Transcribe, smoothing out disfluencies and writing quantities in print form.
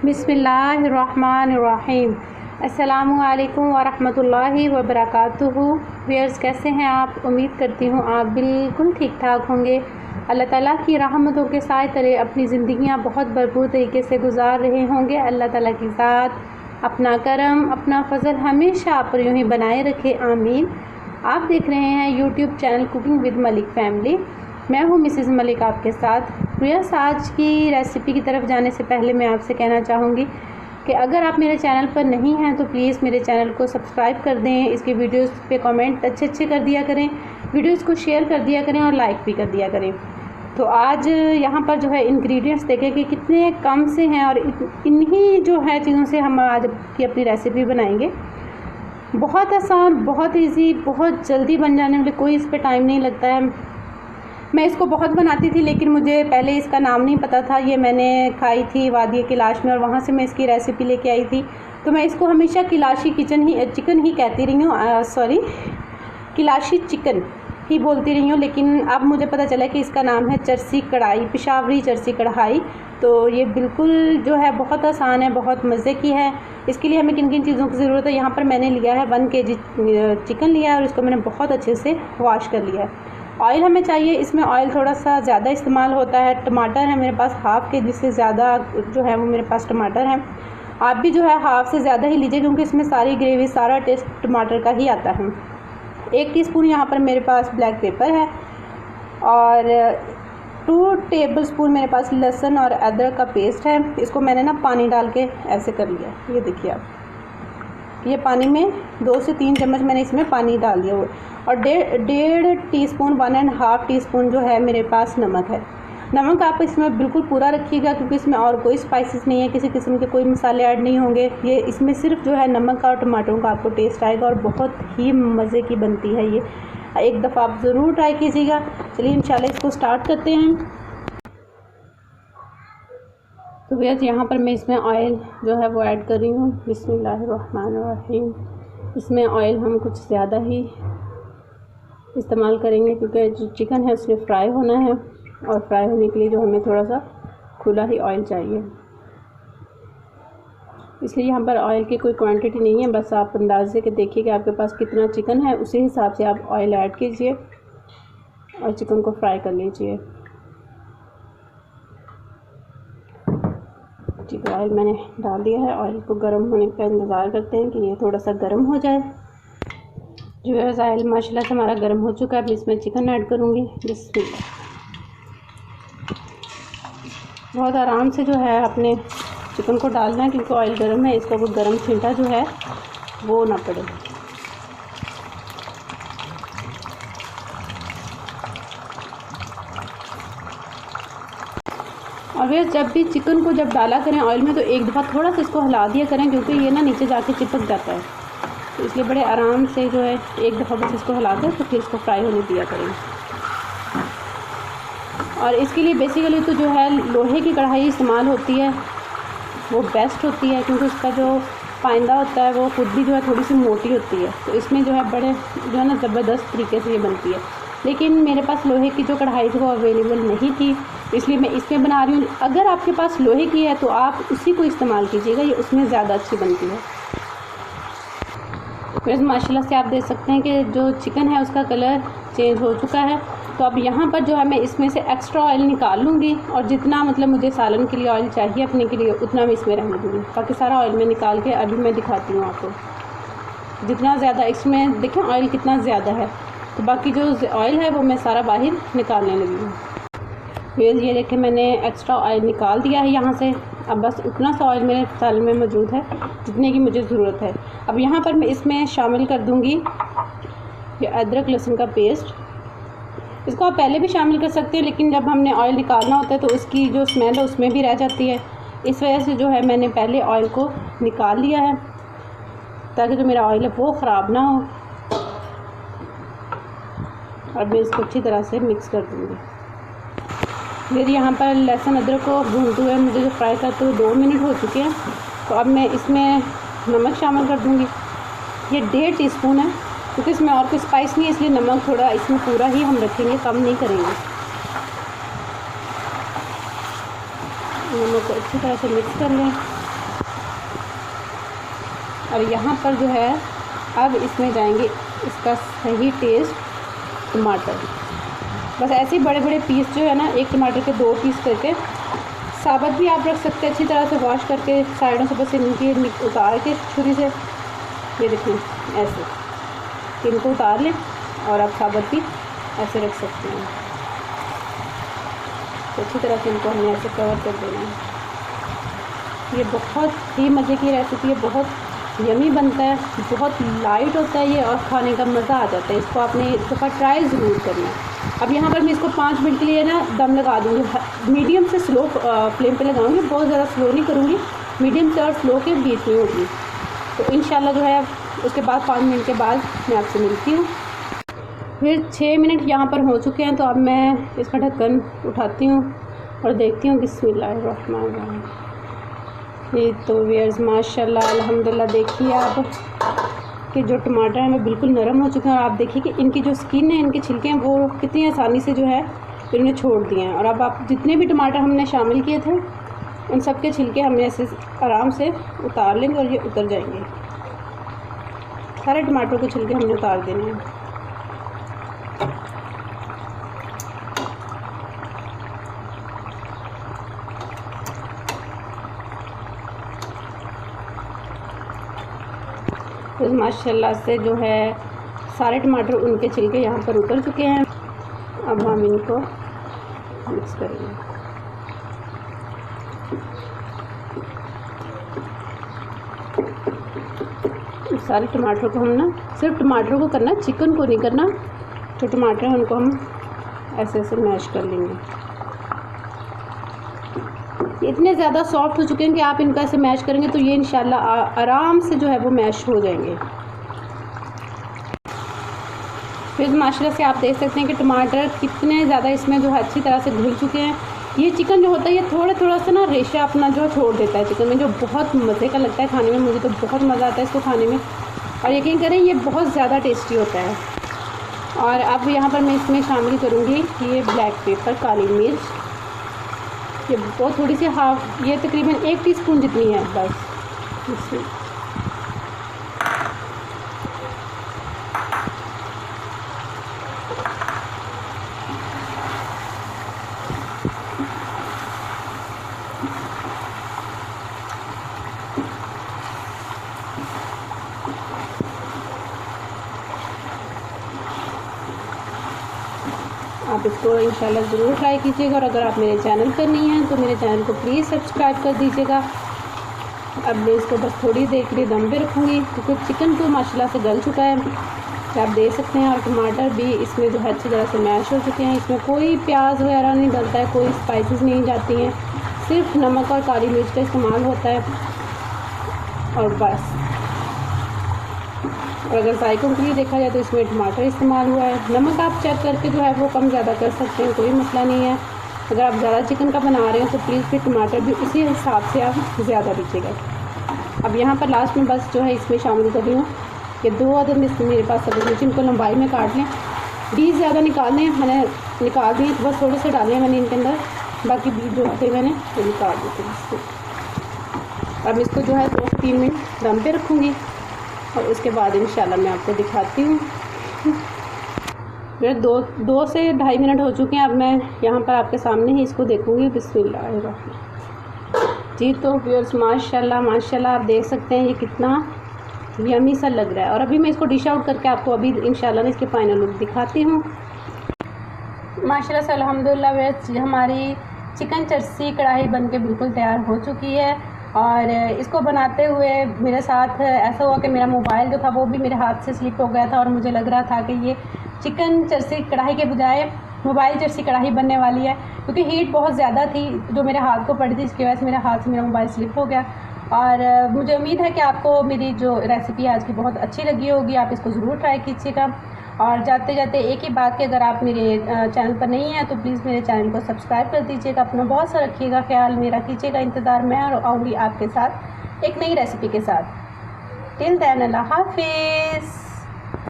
बिस्मिल्लाहिर्रहमानिर्रहीम। अस्सलामुअलैकुम वरहमतुल्लाहि वबरकातुहू। व्यूअर्स, कैसे हैं आप? उम्मीद करती हूँ आप बिल्कुल ठीक ठाक होंगे। अल्लाह ताला की रहमतों के साए तले अपनी ज़िंदगियाँ बहुत भरपूर तरीके से गुजार रहे होंगे। अल्लाह ताला की ज़ात अपना करम, अपना फ़ज़ल हमेशा आप पर यूँ ही बनाए रखे, आमीन। आप देख रहे हैं YouTube channel cooking with Malik family. मैं हूँ मिसेज़ मलिक आपके साथ। व्यूअर्स, आज की रेसिपी की तरफ जाने से पहले मैं आपसे कहना चाहूँगी कि अगर आप मेरे चैनल पर नहीं हैं तो प्लीज़ मेरे चैनल को सब्सक्राइब कर दें। इसके वीडियोस पे कमेंट अच्छे कर दिया करें, वीडियोस को शेयर कर दिया करें और लाइक भी कर दिया करें। तो आज यहाँ पर जो है इंग्रेडिएंट्स देखें कि कितने कम से हैं और इन्हीं जो है चीज़ों से हम आज की अपनी रेसिपी बनाएंगे। बहुत आसान, बहुत ईजी, बहुत जल्दी बन जाने वाले, कोई इस पर टाइम नहीं लगता है। मैं इसको बहुत बनाती थी लेकिन मुझे पहले इसका नाम नहीं पता था। ये मैंने खाई थी वादी किलाश में और वहाँ से मैं इसकी रेसिपी लेके आई थी। तो मैं इसको हमेशा किलाशी चिकन ही कहती रही हूँ, किलाशी चिकन ही बोलती रही हूँ। लेकिन अब मुझे पता चला कि इसका नाम है चरसी कढ़ाई, पेशावरी चरसी कढ़ाई। तो ये बिल्कुल जो है बहुत आसान है, बहुत मज़े की है। इसके लिए हमें किन किन चीज़ों की ज़रूरत है? यहाँ पर मैंने लिया है 1 kg चिकन लिया है और इसको मैंने बहुत अच्छे से वॉश कर लिया है। ऑयल हमें चाहिए, इसमें ऑयल थोड़ा सा ज़्यादा इस्तेमाल होता है। टमाटर है मेरे पास 1/2 kg से ज़्यादा जो है वो मेरे पास टमाटर हैं। आप भी जो है 1/2 से ज़्यादा ही लीजिए क्योंकि इसमें सारी ग्रेवी, सारा टेस्ट टमाटर का ही आता है। 1 टीस्पून यहाँ पर मेरे पास ब्लैक पेपर है और 2 टेबलस्पून मेरे पास लहसुन और अदरक का पेस्ट है। इसको मैंने ना पानी डाल के ऐसे कर लिया, ये देखिए आप। ये पानी में 2 से 3 चम्मच मैंने इसमें पानी डाल दिया हुआ और 1.5 टीस्पून 1.5 टीस्पून जो है मेरे पास नमक है। नमक आप इसमें बिल्कुल पूरा रखिएगा क्योंकि इसमें और कोई स्पाइसेस नहीं है, किसी किस्म के कोई मसाले ऐड नहीं होंगे। ये इसमें सिर्फ जो है नमक का और टमाटरों का आपको टेस्ट आएगा और बहुत ही मज़े की बनती है ये। एक दफ़ा आप ज़रूर ट्राई कीजिएगा। चलिए इंशाल्लाह इसको स्टार्ट करते हैं। तो भैया यहाँ पर मैं इसमें ऑयल जो है वो ऐड कर रही हूँ। बिस्मिल्लाहिर्रहमानिर्रहीम। इसमें ऑयल हम कुछ ज़्यादा ही इस्तेमाल करेंगे क्योंकि जो चिकन है उसमें फ्राई होना है और फ्राई होने के लिए जो हमें थोड़ा सा खुला ही ऑयल चाहिए। इसलिए यहाँ पर ऑयल की कोई क्वांटिटी नहीं है, बस आप अंदाजे के देखिए कि आपके पास कितना चिकन है, उसी हिसाब से आप ऑयल ऐड कीजिए और चिकन को फ्राई कर लीजिए। ठीक है, ऑयल मैंने डाल दिया है। ऑयल को गर्म होने का इंतज़ार करते हैं कि ये थोड़ा सा गर्म हो जाए। जो है ऑयल माशाल्लाह से हमारा गर्म हो चुका है। अब इसमें चिकन ऐड करूँगी। बिस्मिल्लाह। बहुत आराम से जो है अपने चिकन को डालना है क्योंकि ऑयल गर्म है, इसका कोई गर्म छींटा जो है वो ना पड़े। और फिर जब भी चिकन को जब डाला करें ऑयल में तो एक दफ़ा थोड़ा सा इसको हिला दिया करें क्योंकि ये ना नीचे जाके चिपक जाता है। तो इसलिए बड़े आराम से जो है एक दफ़ा बस इसको हिला कर तो फिर इसको फ्राई होने दिया करें। और इसके लिए बेसिकली तो जो है लोहे की कढ़ाई इस्तेमाल होती है, वो बेस्ट होती है क्योंकि उसका जो पाइंदा होता है वो खुद भी जो है थोड़ी सी मोटी होती है। तो इसमें जो है बड़े जो है ना ज़बरदस्त तरीके से ये बनती है। लेकिन मेरे पास लोहे की जो कढ़ाई थी वो अवेलेबल नहीं थी, इसलिए मैं इसमें बना रही हूँ। अगर आपके पास लोहे की है तो आप उसी को इस्तेमाल कीजिएगा, ये उसमें ज़्यादा अच्छी बनती है। फिर माशाल्लाह से आप देख सकते हैं कि जो चिकन है उसका कलर चेंज हो चुका है। तो अब यहाँ पर जो है मैं इसमें से एक्स्ट्रा ऑयल निकाल लूँगी और जितना मतलब मुझे सालन के लिए ऑयल चाहिए अपने के लिए उतना मैं इसमें रहने दूँगी। बाकी सारा ऑयल में निकाल के अभी मैं दिखाती हूँ आपको। जितना ज़्यादा इसमें देखें ऑयल कितना ज़्यादा है, तो बाकी जो ऑयल है वो मैं सारा बाहर निकालने लगी हूँ। फिर ये देखें मैंने एक्स्ट्रा ऑयल निकाल दिया है यहाँ से। अब बस उतना सा ऑयल मेरे सालन में मौजूद है जितने की मुझे ज़रूरत है। अब यहाँ पर मैं इसमें शामिल कर दूँगी ये अदरक लहसुन का पेस्ट। इसको आप पहले भी शामिल कर सकते हैं लेकिन जब हमने ऑयल निकालना होता है तो उसकी जो स्मेल है उसमें भी रह जाती है। इस वजह से जो है मैंने पहले ऑयल को निकाल लिया है ताकि जो मेरा ऑयल है वो ख़राब ना हो। और मैं इसको अच्छी तरह से मिक्स कर दूँगी। फिर यहाँ पर लहसुन अदरक को भूनते हुए मुझे जो फ्राई करते हुए 2 मिनट हो चुके हैं। तो अब मैं इसमें नमक शामिल कर दूँगी। ये 1.5 टीस्पून है क्योंकि इसमें और कोई स्पाइस नहीं है, इसलिए नमक थोड़ा इसमें पूरा ही हम रखेंगे, कम नहीं करेंगे। नमक को अच्छी तरह से मिक्स कर लें। और यहाँ पर जो है अब इसमें जाएंगे इसका सही टेस्ट टमाटर। बस ऐसे ही बड़े बड़े पीस जो है ना, एक टमाटर के 2 पीस करके, साबुत भी आप रख सकते हैं अच्छी तरह से वॉश करके साइडों से, बस इनकी उतार के छुरी से, ये देखें ऐसे इनको उतार लें और आप साबुत भी ऐसे रख सकते हैं। तो अच्छी तरह से इनको हमने ऐसे कवर कर देना है। ये बहुत ही मज़े की रेसिपी है, बहुत यमी बनता है, बहुत लाइट होता है ये और खाने का मज़ा आ जाता है। इसको आपने एक दफ़ा ट्राई ज़रूर करना है। अब यहाँ पर मैं इसको 5 मिनट के लिए ना दम लगा दूँगी। मीडियम से स्लो फ्लेम पे लगाऊँगी, बहुत ज़्यादा स्लो नहीं करूँगी, मीडियम से और स्लो के बीच में होगी। तो इंशाल्लाह जो है उसके बाद 5 मिनट के बाद मैं आपसे मिलती हूँ। फिर 6 मिनट यहाँ पर हो चुके हैं, तो अब मैं इसका ढक्कन उठाती हूँ और देखती हूँ। बिस्मिल्लाहिर्रहमानिर्रहीम। ये तो व्यूअर्स माशाल्लाह अल्हम्दुलिल्लाह, देखिए आप कि जो टमाटर हैं वो बिल्कुल नरम हो चुके हैं और आप देखिए कि इनकी जो स्किन है, इनके छिलके हैं, वो कितनी आसानी से जो है इन्होंने छोड़ दिए हैं। और अब आप जितने भी टमाटर हमने शामिल किए थे उन सब के छिलके हमने ऐसे आराम से उतार लेंगे और ये उतर जाएंगे। सारे टमाटर के छिलके हमने उतार देने हैं। तो माशाल्लाह से जो है सारे टमाटर उनके छिलके यहाँ पर उतर चुके हैं। अब हम इनको मिक्स करेंगे। सारे टमाटर को हम ना, सिर्फ टमाटर को करना, चिकन को नहीं करना। जो टमाटर हैं उनको हम ऐसे ऐसे मैश कर लेंगे। इतने ज़्यादा सॉफ्ट हो चुके हैं कि आप इनको ऐसे मैश करेंगे तो ये इंशाल्लाह आराम से जो है वो मैश हो जाएंगे। फिर माशाल्लाह से आप देख सकते हैं कि टमाटर कितने ज़्यादा इसमें जो है अच्छी तरह से घुल चुके हैं। ये चिकन जो होता है ये थोड़ा सा ना रेशा अपना जो छोड़ देता है चिकन में, जो बहुत मज़े का लगता है खाने में। मुझे तो बहुत मज़ा आता है इसको खाने में और यकीन करें ये बहुत ज़्यादा टेस्टी होता है। और अब यहाँ पर मैं इसमें शामिल करूँगी ये ब्लैक पेपर, काली मिर्च। ये बहुत थोड़ी सी, ये तकरीबन 1 टीस्पून जितनी है बस इसमें। आप इसको इंशाल्लाह ज़रूर ट्राई कीजिएगा। और अगर आप मेरे चैनल पर नहीं हैं तो मेरे चैनल को प्लीज़ सब्सक्राइब कर दीजिएगा। अब मैं इसको बस थोड़ी देर के लिए दम पे रखूँगी क्योंकि चिकन तो माशाल्लाह से गल चुका है, तो आप देख सकते हैं। और टमाटर भी इसमें जो है अच्छी तरह से मैश हो चुके हैं। इसमें कोई प्याज वगैरह नहीं डलता है, कोई स्पाइसेस नहीं जाती हैं, सिर्फ नमक और काली मिर्च का इस्तेमाल होता है और बस। और अगर जायकों के लिए देखा जाए तो इसमें टमाटर इस्तेमाल हुआ है। नमक आप चेक करके जो है वो कम ज़्यादा कर सकते हैं, कोई मसला नहीं है। अगर आप ज़्यादा चिकन का बना रहे हो तो प्लीज़ फिर टमाटर भी उसी हिसाब से आप ज़्यादा दीजिएगा। अब यहाँ पर लास्ट में बस जो है इसमें शामिल कर रही हूँ कि 2 अदद इसमें मेरे पास सब्ज़ी मिर्च, इनको लंबाई में काट लें। बीज ज़्यादा निकालने हैं, मैंने निकाल दिए, बस थोड़े से डाले हैं मैंने इनके अंदर, बाकी बीज जो थे मैंने वो निकाल दिए थे इसको। अब इसको जो है 2 से 3 मिनट दम पे रखूँगी और उसके बाद इंशाल्लाह मैं आपको दिखाती हूँ। मेरे 2 से 2.5 मिनट हो चुके हैं। अब मैं यहाँ पर आपके सामने ही इसको देखूँगी। बिस्मिल्लाहिर्रहमानिर्रहीम। जी तो व्यूअर्स माशाल्लाह माशाल्लाह आप देख सकते हैं ये कितना यमी सा लग रहा है। और अभी मैं इसको डिश आउट करके आपको अभी इंशाल्लाह इसके फाइनल लुक दिखाती हूँ। माशाल्लाह से अल्हम्दुलिल्लाह व्यूअर्स हमारी चिकन चर्सी कढ़ाई बन के बिल्कुल तैयार हो चुकी है। और इसको बनाते हुए मेरे साथ ऐसा हुआ कि मेरा मोबाइल जो था वो भी मेरे हाथ से स्लिप हो गया था और मुझे लग रहा था कि ये चिकन चर्सी कढ़ाई के बजाय मोबाइल चर्सी कढ़ाई बनने वाली है, क्योंकि हीट बहुत ज़्यादा थी जो मेरे हाथ को पड़ी थी, इसकी वजह से मेरे हाथ से मेरा मोबाइल स्लिप हो गया। और मुझे उम्मीद है कि आपको मेरी जो रेसिपी आज की बहुत अच्छी लगी होगी। आप इसको ज़रूर ट्राई कीजिएगा। और जाते जाते एक ही बात कि अगर आप मेरे चैनल पर नहीं हैं तो प्लीज़ मेरे चैनल को सब्सक्राइब कर दीजिएगा। अपना बहुत सा रखिएगा ख्याल, मेरा कीजिएगा इंतज़ार। मैं आऊँगी आपके साथ एक नई रेसिपी के साथ। टिल देन अल्लाह हाफिज़।